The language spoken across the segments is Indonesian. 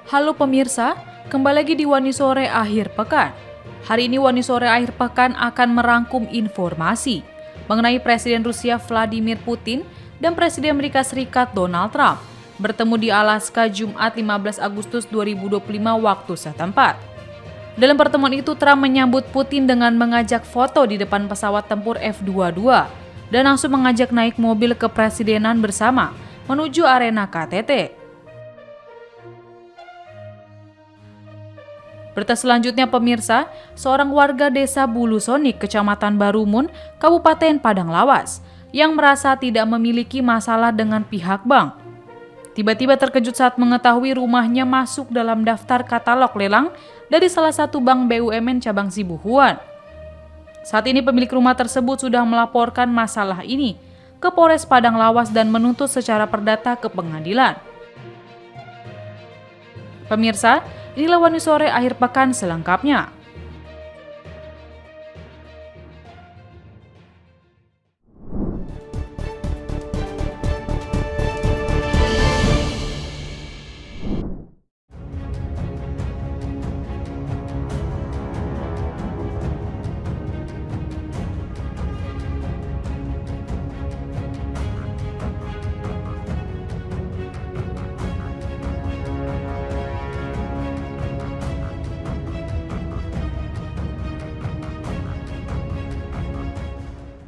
Halo pemirsa, kembali lagi di Wani Sore Akhir Pekan. Hari ini Wani Sore Akhir Pekan akan merangkum informasi mengenai Presiden Rusia Vladimir Putin dan Presiden Amerika Serikat Donald Trump bertemu di Alaska Jumat 15 Agustus 2025 waktu setempat. Dalam pertemuan itu, Trump menyambut Putin dengan mengajak foto di depan pesawat tempur F-22 dan langsung mengajak naik mobil kepresidenan bersama menuju arena KTT. Berita selanjutnya pemirsa, seorang warga desa Bulusonik, Kecamatan Barumun, Kabupaten Padang Lawas, yang merasa tidak memiliki masalah dengan pihak bank. Tiba-tiba terkejut saat mengetahui rumahnya masuk dalam daftar katalog lelang dari salah satu bank BUMN cabang Sibuhuan. Saat ini pemilik rumah tersebut sudah melaporkan masalah ini ke Polres Padang Lawas dan menuntut secara perdata ke pengadilan. Pemirsa, inilah Wani Sore Akhir Pekan selengkapnya.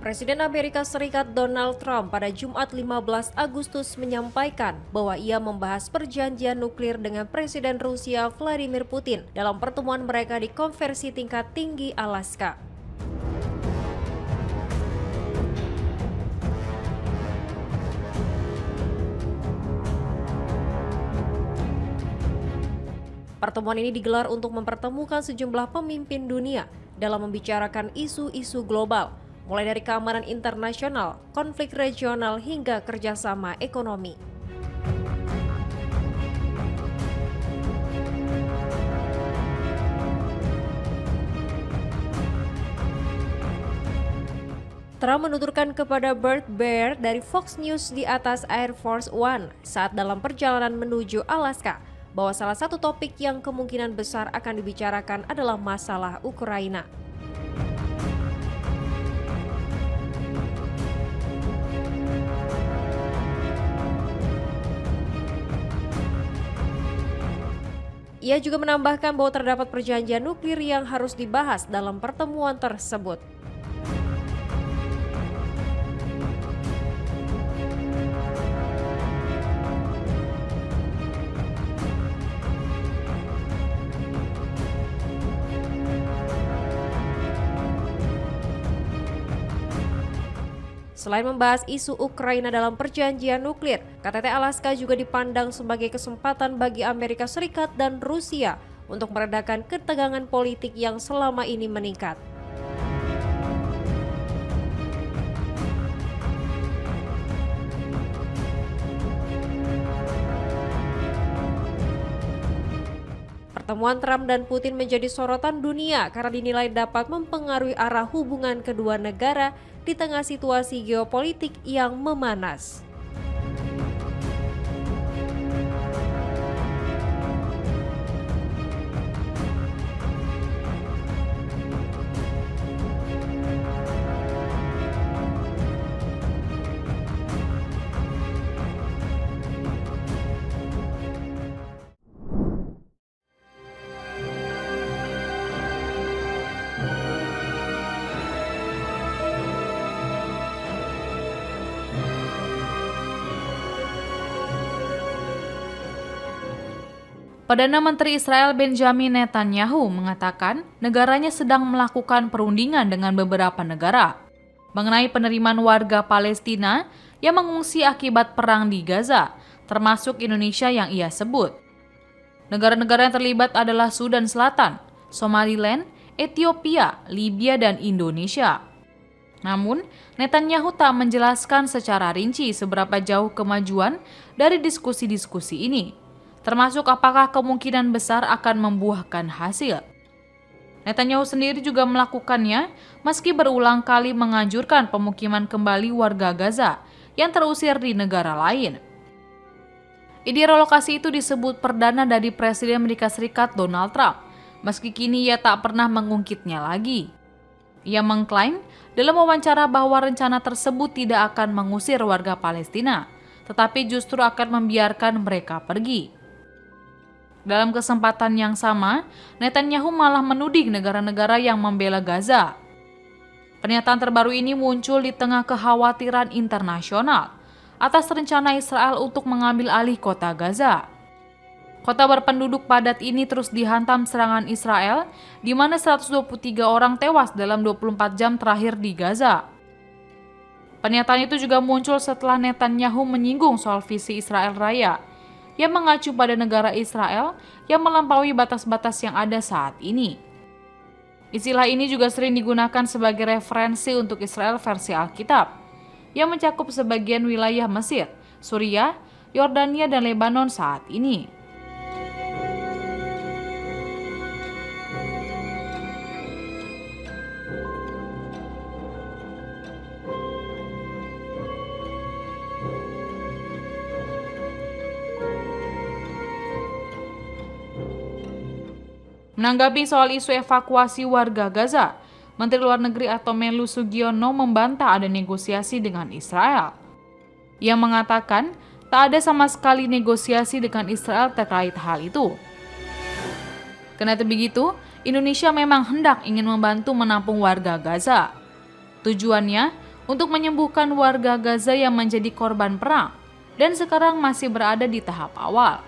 Presiden Amerika Serikat Donald Trump pada Jumat 15 Agustus menyampaikan bahwa ia membahas perjanjian nuklir dengan Presiden Rusia Vladimir Putin dalam pertemuan mereka di konferensi tingkat tinggi Alaska. Pertemuan ini digelar untuk mempertemukan sejumlah pemimpin dunia dalam membicarakan isu-isu global, mulai dari keamanan internasional, konflik regional, hingga kerjasama ekonomi. Trump menuturkan kepada Bert Baier dari Fox News di atas Air Force One saat dalam perjalanan menuju Alaska bahwa salah satu topik yang kemungkinan besar akan dibicarakan adalah masalah Ukraina. Ia juga menambahkan bahwa terdapat perjanjian nuklir yang harus dibahas dalam pertemuan tersebut. Selain membahas isu Ukraina dalam perjanjian nuklir, KTT Alaska juga dipandang sebagai kesempatan bagi Amerika Serikat dan Rusia untuk meredakan ketegangan politik yang selama ini meningkat. Pertemuan Trump dan Putin menjadi sorotan dunia karena dinilai dapat mempengaruhi arah hubungan kedua negara di tengah situasi geopolitik yang memanas. Perdana Menteri Israel Benjamin Netanyahu mengatakan negaranya sedang melakukan perundingan dengan beberapa negara mengenai penerimaan warga Palestina yang mengungsi akibat perang di Gaza, termasuk Indonesia yang ia sebut. Negara-negara yang terlibat adalah Sudan Selatan, Somaliland, Ethiopia, Libya, dan Indonesia. Namun, Netanyahu tak menjelaskan secara rinci seberapa jauh kemajuan dari diskusi-diskusi ini, termasuk apakah kemungkinan besar akan membuahkan hasil. Netanyahu sendiri juga melakukannya meski berulang kali menganjurkan pemukiman kembali warga Gaza yang terusir di negara lain. Ide relokasi itu disebut perdana dari Presiden Amerika Serikat Donald Trump, meski kini ia tak pernah mengungkitnya lagi. Ia mengklaim dalam wawancara bahwa rencana tersebut tidak akan mengusir warga Palestina, tetapi justru akan membiarkan mereka pergi. Dalam kesempatan yang sama, Netanyahu malah menuding negara-negara yang membela Gaza. Pernyataan terbaru ini muncul di tengah kekhawatiran internasional atas rencana Israel untuk mengambil alih kota Gaza. Kota berpenduduk padat ini terus dihantam serangan Israel, di mana 123 orang tewas dalam 24 jam terakhir di Gaza. Pernyataan itu juga muncul setelah Netanyahu menyinggung soal visi Israel Raya, yang mengacu pada negara Israel yang melampaui batas-batas yang ada saat ini. Istilah ini juga sering digunakan sebagai referensi untuk Israel versi Alkitab, yang mencakup sebagian wilayah Mesir, Suriah, Yordania, dan Lebanon saat ini. Menanggapi soal isu evakuasi warga Gaza, Menteri Luar Negeri Menlu Sugiono membantah ada negosiasi dengan Israel. Ia mengatakan tak ada sama sekali negosiasi dengan Israel terkait hal itu. Kendati begitu, Indonesia memang hendak ingin membantu menampung warga Gaza. Tujuannya untuk menyembuhkan warga Gaza yang menjadi korban perang dan sekarang masih berada di tahap awal.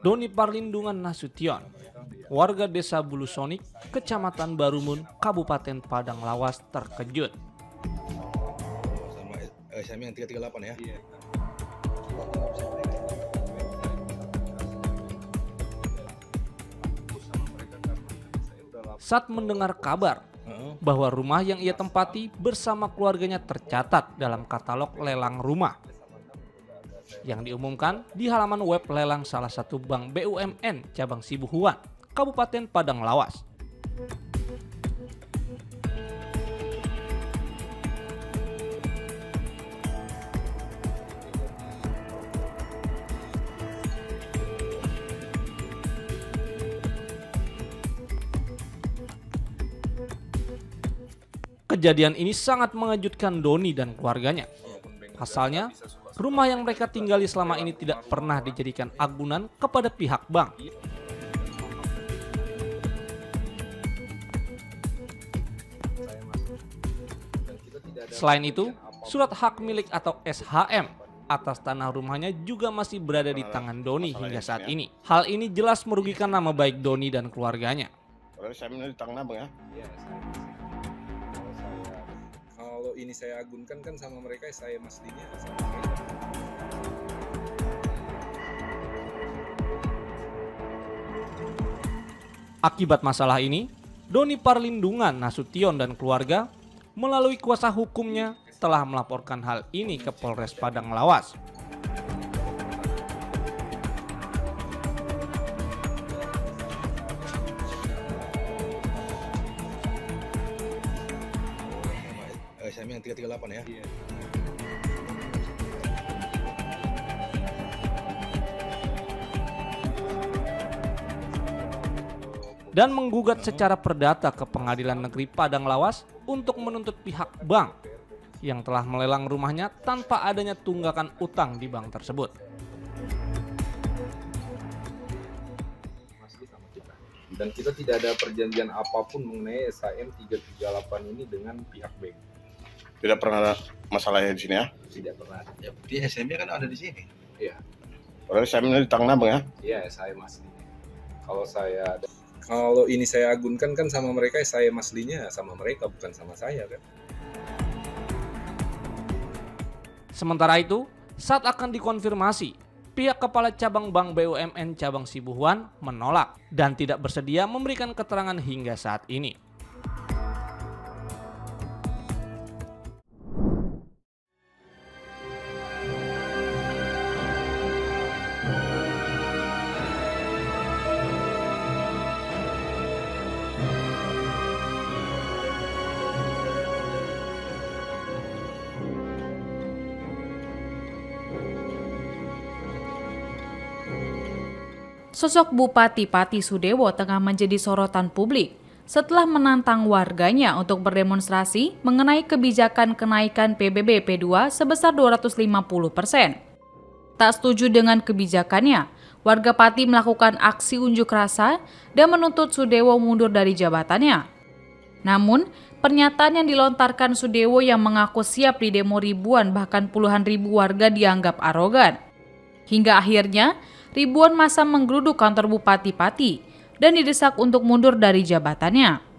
Doni Parlindungan Nasution, warga desa Bulusonik, Kecamatan Barumun, Kabupaten Padang Lawas terkejut. Sama SMI yang 338 ya? Iya. Saat mendengar kabar bahwa rumah yang ia tempati bersama keluarganya tercatat dalam katalog lelang rumah yang diumumkan di halaman web lelang salah satu bank BUMN cabang Sibuhuan, Kabupaten Padang Lawas. Kejadian ini sangat mengejutkan Doni dan keluarganya. Pasalnya, rumah yang mereka tinggali selama ini tidak pernah dijadikan agunan kepada pihak bank. Selain itu, surat hak milik atau SHM atas tanah rumahnya juga masih berada di tangan Doni hingga saat ini. Hal ini jelas merugikan nama baik Doni dan keluarganya. Kalau ini saya agunkan kan sama mereka, saya maslinya sama mereka. Akibat masalah ini, Doni Parlindungan Nasution dan keluarga melalui kuasa hukumnya telah melaporkan hal ini ke Polres Padang Lawas. SMI yang 338 ya? Iya. Dan menggugat secara perdata ke Pengadilan Negeri Padang Lawas untuk menuntut pihak bank yang telah melelang rumahnya tanpa adanya tunggakan utang di bank tersebut. Dan kita tidak ada perjanjian apapun mengenai SHM 338 ini dengan pihak bank. Tidak pernah ada masalahnya di sini ya? Tidak pernah ada. Ya, berarti SMI kan ada di sini. Iya. Padahal SMI di Tangan Abang ya? Iya, saya maslinya. Kalau ini saya agunkan kan sama mereka, saya maslinya sama mereka, bukan sama saya kan. Sementara itu, saat akan dikonfirmasi, pihak Kepala Cabang Bank BUMN Cabang Sibuhuan menolak dan tidak bersedia memberikan keterangan hingga saat ini. Sosok Bupati Pati Sudewo tengah menjadi sorotan publik setelah menantang warganya untuk berdemonstrasi mengenai kebijakan kenaikan PBB P2 sebesar 250%. Tak setuju dengan kebijakannya, warga Pati melakukan aksi unjuk rasa dan menuntut Sudewo mundur dari jabatannya. Namun, pernyataan yang dilontarkan Sudewo yang mengaku siap didemo ribuan bahkan puluhan ribu warga dianggap arogan. Hingga akhirnya, ribuan massa menggeruduk kantor Bupati Pati dan didesak untuk mundur dari jabatannya.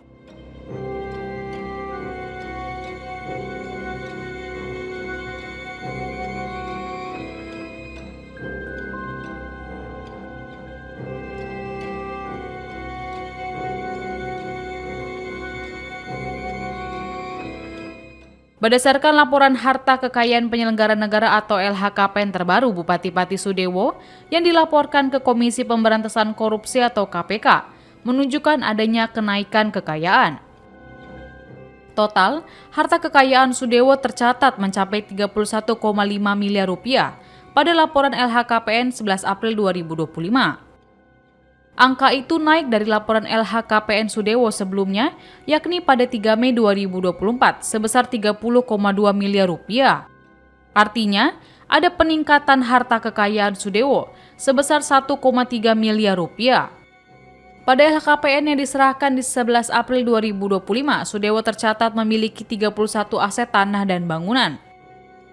Berdasarkan laporan harta kekayaan penyelenggara negara atau LHKPN terbaru Bupati Pati Sudewo yang dilaporkan ke Komisi Pemberantasan Korupsi atau KPK, menunjukkan adanya kenaikan kekayaan. Total, harta kekayaan Sudewo tercatat mencapai 31,5 miliar rupiah pada laporan LHKPN 11 April 2025. Angka itu naik dari laporan LHKPN Sudewo sebelumnya, yakni pada 3 Mei 2024 sebesar 30,2 miliar rupiah. Artinya, ada peningkatan harta kekayaan Sudewo sebesar 1,3 miliar rupiah. Pada LHKPN yang diserahkan di 11 April 2025, Sudewo tercatat memiliki 31 aset tanah dan bangunan.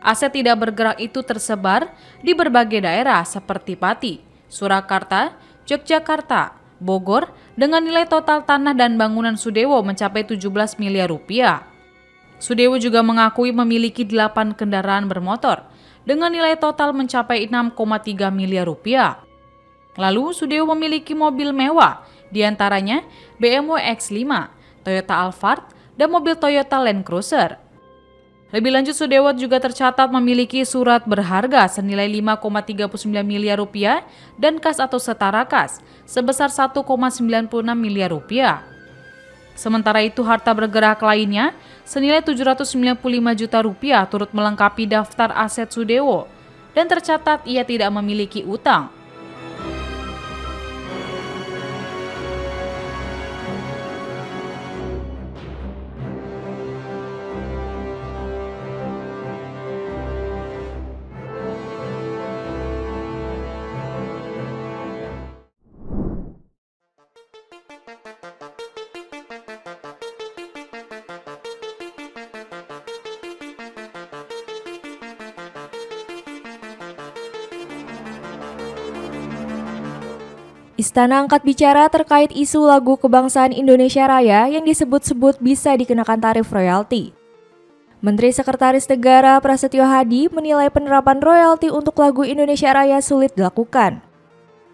Aset tidak bergerak itu tersebar di berbagai daerah seperti Pati, Surakarta, Yogyakarta, Bogor dengan nilai total tanah dan bangunan Sudewo mencapai 17 miliar rupiah. Sudewo juga mengakui memiliki 8 kendaraan bermotor dengan nilai total mencapai 6,3 miliar rupiah. Lalu Sudewo memiliki mobil mewah, diantaranya BMW X5, Toyota Alphard, dan mobil Toyota Land Cruiser. Lebih lanjut, Sudewo juga tercatat memiliki surat berharga senilai 5,39 miliar rupiah dan kas atau setara kas sebesar 1,96 miliar rupiah. Sementara itu, harta bergerak lainnya senilai 795 juta rupiah turut melengkapi daftar aset Sudewo dan tercatat ia tidak memiliki utang. Istana angkat bicara terkait isu lagu kebangsaan Indonesia Raya yang disebut-sebut bisa dikenakan tarif royalti. Menteri Sekretaris Negara Prasetyo Hadi menilai penerapan royalti untuk lagu Indonesia Raya sulit dilakukan.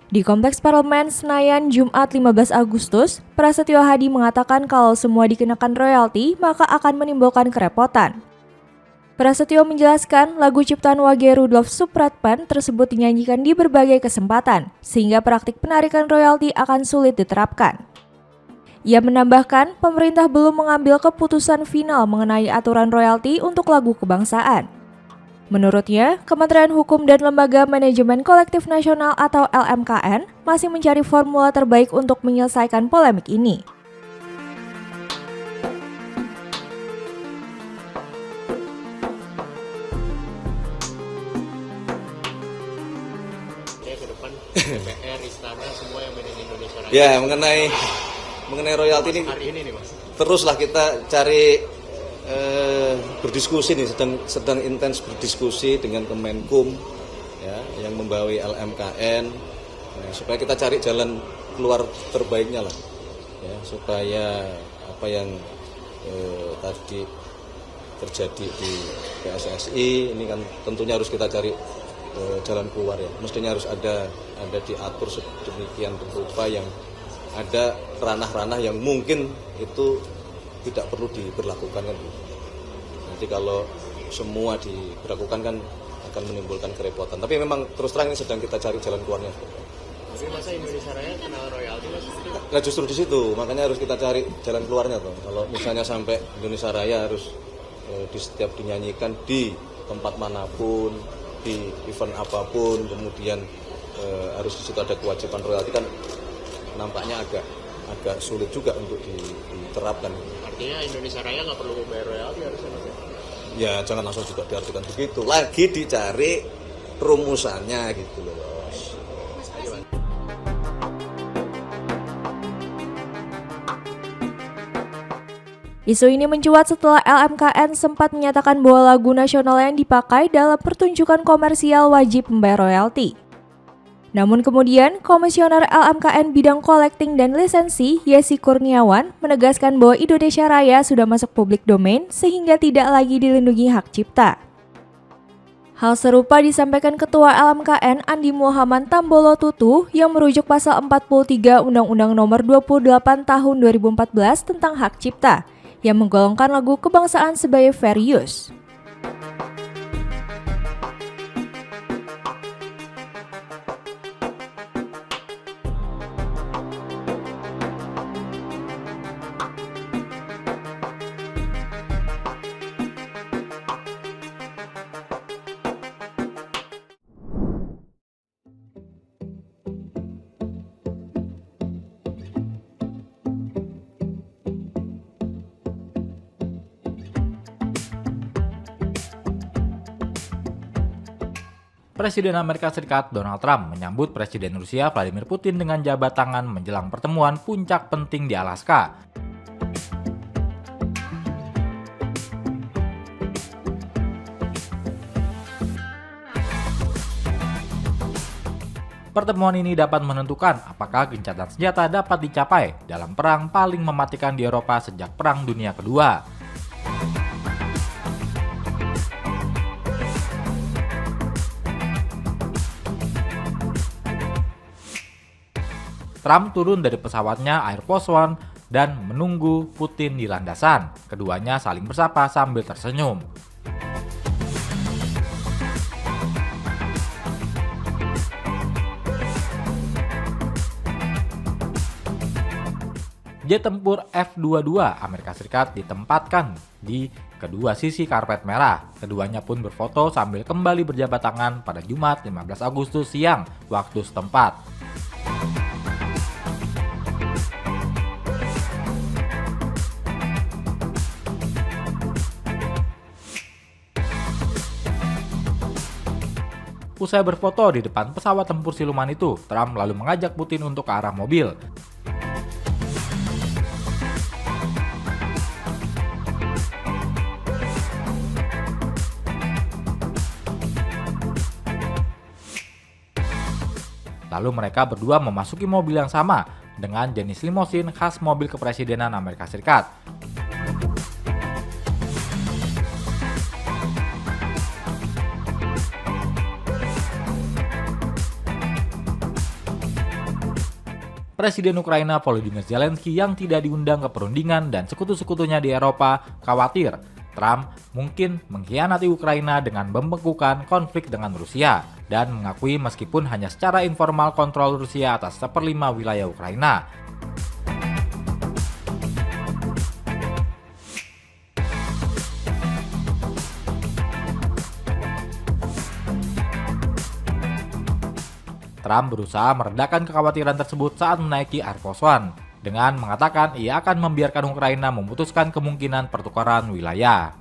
Di Kompleks Parlemen Senayan Jumat 15 Agustus, Prasetyo Hadi mengatakan kalau semua dikenakan royalti maka akan menimbulkan kerepotan. Prasetyo menjelaskan lagu ciptaan Wage Rudolf Supratman tersebut dinyanyikan di berbagai kesempatan, sehingga praktik penarikan royalti akan sulit diterapkan. Ia menambahkan, pemerintah belum mengambil keputusan final mengenai aturan royalti untuk lagu kebangsaan. Menurutnya, Kementerian Hukum dan Lembaga Manajemen Kolektif Nasional atau LMKN masih mencari formula terbaik untuk menyelesaikan polemik ini. DPR, Istana, semua yang ada di Indonesia Raya. Ya, mengenai royalti ini, Mas. teruslah kita cari berdiskusi nih, sedang intens berdiskusi dengan Kemenkum ya, yang membawahi LMKN supaya kita cari jalan keluar terbaiknya lah ya, supaya apa yang tadi terjadi di PSSI ini kan tentunya harus kita cari jalan keluar ya. Mestinya harus ada diatur sedemikian rupa yang ada ranah-ranah yang mungkin itu tidak perlu diberlakukan kan. Nanti kalau semua diberlakukan kan akan menimbulkan kerepotan. Tapi memang terus terang ini sedang kita cari jalan keluarnya. Tapi masa Indonesia Raya kenal royalti mas? Nah justru di situ, makanya harus kita cari jalan keluarnya tuh. Kalau misalnya sampai Indonesia Raya harus di setiap dinyanyikan di tempat manapun, di event apapun, kemudian harus di situ ada kewajiban royalti kan nampaknya agak sulit juga untuk diterapkan. Artinya Indonesia Raya nggak perlu bayar royalti harusnya mas? Ya jangan langsung juga diartikan begitu. Lagi dicari rumusannya gitu loh. Isu ini mencuat setelah LMKN sempat menyatakan bahwa lagu nasional yang dipakai dalam pertunjukan komersial wajib membayar royalti. Namun kemudian, Komisioner LMKN bidang collecting dan lisensi, Yesi Kurniawan, menegaskan bahwa Indonesia Raya sudah masuk public domain sehingga tidak lagi dilindungi hak cipta. Hal serupa disampaikan Ketua LMKN Andi Muhammad Tambolo Tutu yang merujuk pasal 43 Undang-Undang Nomor 28 Tahun 2014 tentang hak cipta, yang menggolongkan lagu kebangsaan sebagai fair use. Presiden Amerika Serikat Donald Trump menyambut Presiden Rusia Vladimir Putin dengan jabat tangan menjelang pertemuan puncak penting di Alaska. Pertemuan ini dapat menentukan apakah gencatan senjata dapat dicapai dalam perang paling mematikan di Eropa sejak Perang Dunia Kedua. Trump turun dari pesawatnya Air Force One dan menunggu Putin di landasan. Keduanya saling bersapa sambil tersenyum. Jet tempur F-22 Amerika Serikat ditempatkan di kedua sisi karpet merah. Keduanya pun berfoto sambil kembali berjabat tangan pada Jumat 15 Agustus siang waktu setempat. Usai berfoto di depan pesawat tempur siluman itu, Trump lalu mengajak Putin untuk ke arah mobil. Lalu mereka berdua memasuki mobil yang sama dengan jenis limosin khas mobil kepresidenan Amerika Serikat. Presiden Ukraina Volodymyr Zelensky yang tidak diundang ke perundingan dan sekutu-sekutunya di Eropa khawatir Trump mungkin mengkhianati Ukraina dengan membekukan konflik dengan Rusia dan mengakui meskipun hanya secara informal kontrol Rusia atas 1/5 wilayah Ukraina. Trump berusaha meredakan kekhawatiran tersebut saat menaiki Air Force One dengan mengatakan ia akan membiarkan Ukraina memutuskan kemungkinan pertukaran wilayah.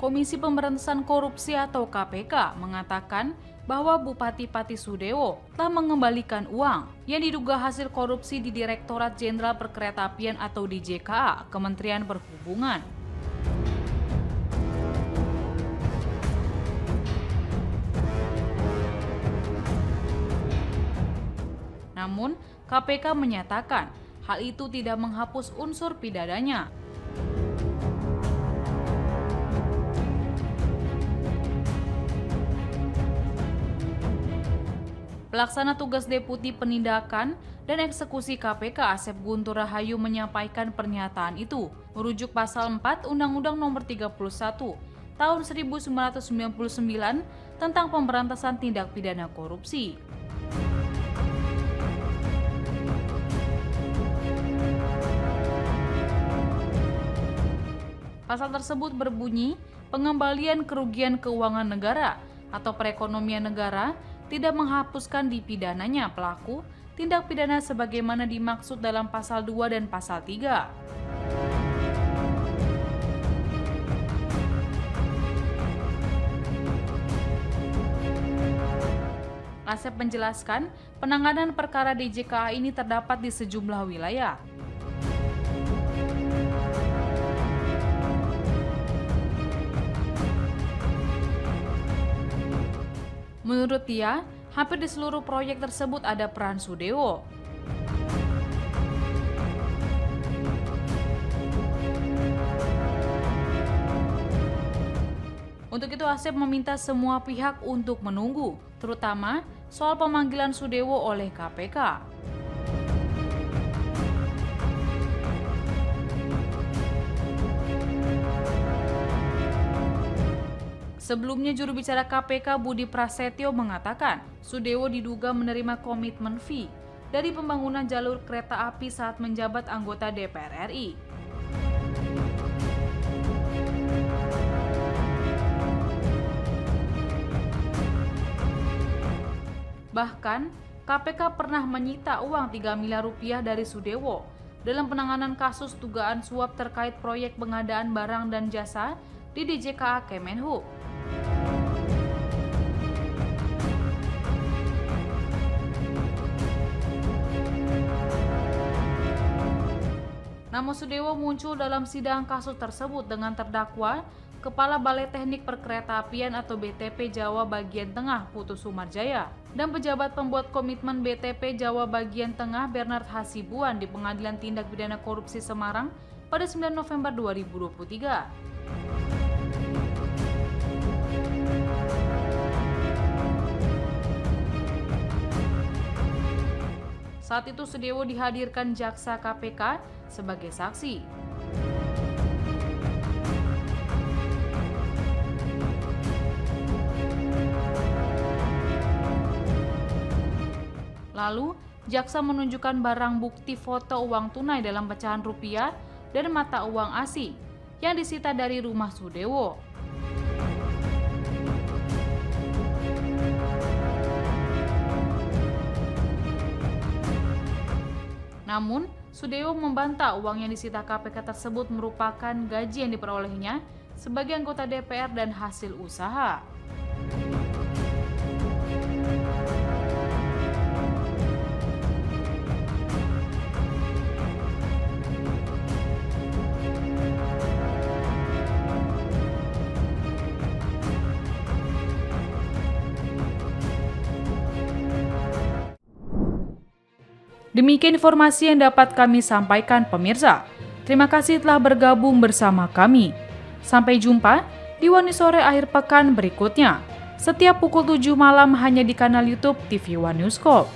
Komisi Pemberantasan Korupsi atau KPK mengatakan bahwa Bupati Pati Sudewo telah mengembalikan uang yang diduga hasil korupsi di Direktorat Jenderal Perkeretaapian atau DJKA, Kementerian Perhubungan. Namun, KPK menyatakan hal itu tidak menghapus unsur pidananya. Pelaksana tugas Deputi Penindakan dan Eksekusi KPK Asep Guntur Rahayu menyampaikan pernyataan itu merujuk pasal 4 Undang-Undang Nomor 31 Tahun 1999 tentang pemberantasan tindak pidana korupsi. Pasal tersebut berbunyi, pengembalian kerugian keuangan negara atau perekonomian negara tidak menghapuskan dipidananya pelaku tindak pidana sebagaimana dimaksud dalam pasal 2 dan pasal 3. Asep menjelaskan, penanganan perkara DJKA ini terdapat di sejumlah wilayah. Menurut dia, hampir di seluruh proyek tersebut ada peran Sudewo. Untuk itu Asep meminta semua pihak untuk menunggu, terutama soal pemanggilan Sudewo oleh KPK. Sebelumnya juru bicara KPK Budi Prasetyo mengatakan Sudewo diduga menerima komitmen fee dari pembangunan jalur kereta api saat menjabat anggota DPR RI. Bahkan, KPK pernah menyita uang 3 miliar rupiah dari Sudewo dalam penanganan kasus dugaan suap terkait proyek pengadaan barang dan jasa di DJKA Kemenhub. Nama Sudewo muncul dalam sidang kasus tersebut dengan terdakwa Kepala Balai Teknik Perkeretaapian atau BTP Jawa Bagian Tengah Putu Sumarjaya dan pejabat pembuat komitmen BTP Jawa Bagian Tengah Bernard Hasibuan di Pengadilan Tindak Pidana Korupsi Semarang pada 9 November 2023. Saat itu Sudewo dihadirkan jaksa KPK sebagai saksi. Lalu, jaksa menunjukkan barang bukti foto uang tunai dalam pecahan rupiah dan mata uang asing yang disita dari rumah Sudewo. Namun, Sudewo membantah uang yang disita KPK tersebut merupakan gaji yang diperolehnya sebagai anggota DPR dan hasil usaha. Demikian informasi yang dapat kami sampaikan pemirsa. Terima kasih telah bergabung bersama kami. Sampai jumpa di Wani Sore akhir pekan berikutnya. Setiap pukul 7 malam hanya di kanal YouTube TV One News Corp.